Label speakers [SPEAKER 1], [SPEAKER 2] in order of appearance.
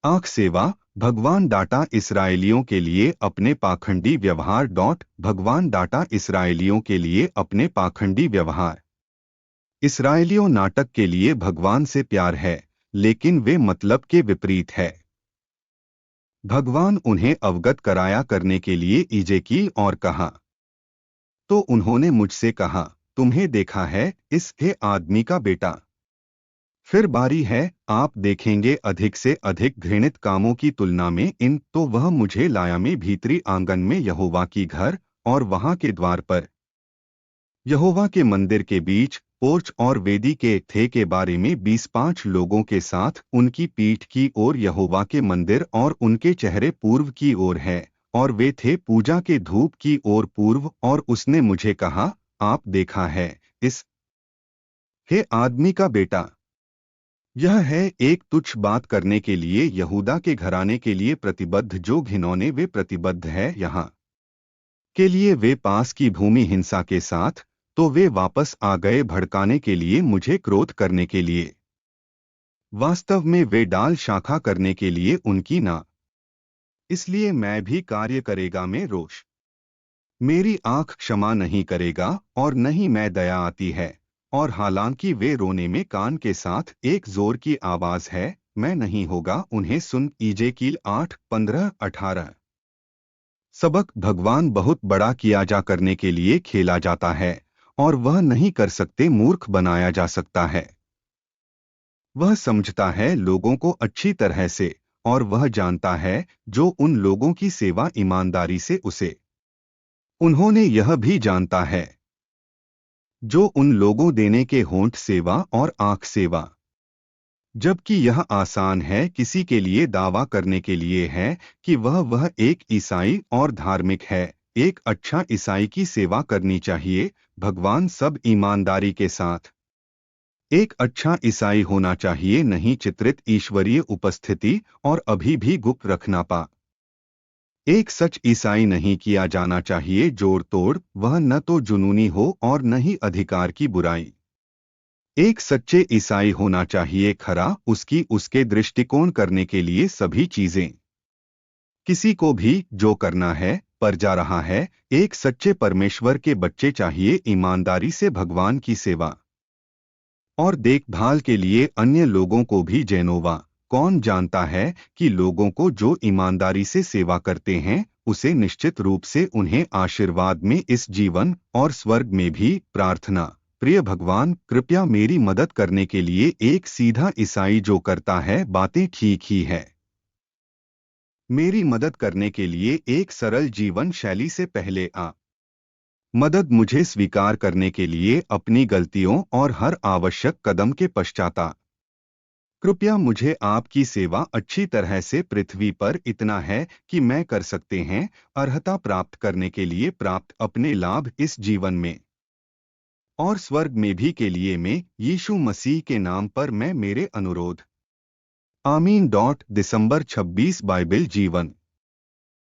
[SPEAKER 1] आंख सेवा। भगवान डाटा इसराइलियों के लिए अपने पाखंडी व्यवहार। भगवान डाटा इसराइलियों के लिए अपने पाखंडी व्यवहार। इसराइलियों नाटक के लिए भगवान से प्यार है, लेकिन वे मतलब के विपरीत है। भगवान उन्हें अवगत कराया करने के लिए ईजे की और कहा, तो उन्होंने मुझसे कहा, तुम्हें देखा है इस हे आदमी का बेटा। फिर बारी है, आप देखेंगे अधिक से अधिक घृणित कामों की तुलना में इन। तो वह मुझे लाया में भीतरी आंगन में यहोवा की घर, और वहां के द्वार पर यहोवा के मंदिर के बीच पोर्च और वेदी के थे के बारे में 25 लोगों के साथ उनकी पीठ की ओर यहोवा के मंदिर और उनके चेहरे पूर्व की ओर है, और वे थे पूजा के धूप की ओर पूर्व। और उसने मुझे कहा, आप देखा है इस हे आदमी का बेटा। यह है एक तुच्छ बात करने के लिए यहूदा के घराने के लिए प्रतिबद्ध, जो घिनौने वे प्रतिबद्ध है यहाँ के लिए वे पास की भूमि हिंसा के साथ। तो वे वापस आ गए भड़काने के लिए, मुझे क्रोध करने के लिए। वास्तव में वे डाल शाखा करने के लिए उनकी ना। इसलिए मैं भी कार्य करेगा में रोष। मेरी आंख क्षमा नहीं करेगा और नहीं मैं दया आती है। और हालांकि वे रोने में कान के साथ एक जोर की आवाज है, मैं नहीं होगा उन्हें सुन। ईजेकील 8:15-18। सबक। भगवान बहुत बड़ा किया जा करने के लिए खेला जाता है, और वह नहीं कर सकते मूर्ख बनाया जा सकता है। वह समझता है लोगों को अच्छी तरह से, और वह जानता है जो उन लोगों की सेवा ईमानदारी से उसे उन्होंने यह भी जानता है जो उन लोगों देने के होंठ सेवा और आंख सेवा। जबकि यह आसान है किसी के लिए दावा करने के लिए है कि वह एक ईसाई और धार्मिक है। एक अच्छा ईसाई की सेवा करनी चाहिए, भगवान सब ईमानदारी के साथ। एक अच्छा ईसाई होना चाहिए नहीं चित्रित ईश्वरीय उपस्थिति और अभी भी गुप्त रखना पा। एक सच ईसाई नहीं किया जाना चाहिए जोड़ तोड़, वह न तो जुनूनी हो और न ही अधिकार की बुराई। एक सच्चे ईसाई होना चाहिए खरा, उसकी उसके दृष्टिकोण करने के लिए सभी चीजें। किसी को भी जो करना है पर जा रहा है, एक सच्चे परमेश्वर के बच्चे चाहिए ईमानदारी से भगवान की सेवा और देखभाल के लिए अन्य लोगों को भी। जेनोवा। कौन जानता है कि लोगों को जो ईमानदारी से सेवा करते हैं उसे निश्चित रूप से उन्हें आशीर्वाद में इस जीवन और स्वर्ग में भी। प्रार्थना। प्रिय भगवान, कृपया मेरी मदद करने के लिए एक सीधा ईसाई जो करता है बातें ठीक ही है। मेरी मदद करने के लिए एक सरल जीवन शैली से पहले मदद मुझे स्वीकार करने के लिए अपनी गलतियों और हर आवश्यक कदम के पश्चाताप। कृपया मुझे आपकी सेवा अच्छी तरह से पृथ्वी पर इतना है कि मैं कर सकते हैं अर्हता प्राप्त करने के लिए प्राप्त अपने लाभ इस जीवन में और स्वर्ग में भी के लिए में यीशु मसीह के नाम पर मैं मेरे अनुरोध। आमीन। दिसंबर 26 बाइबिल जीवन।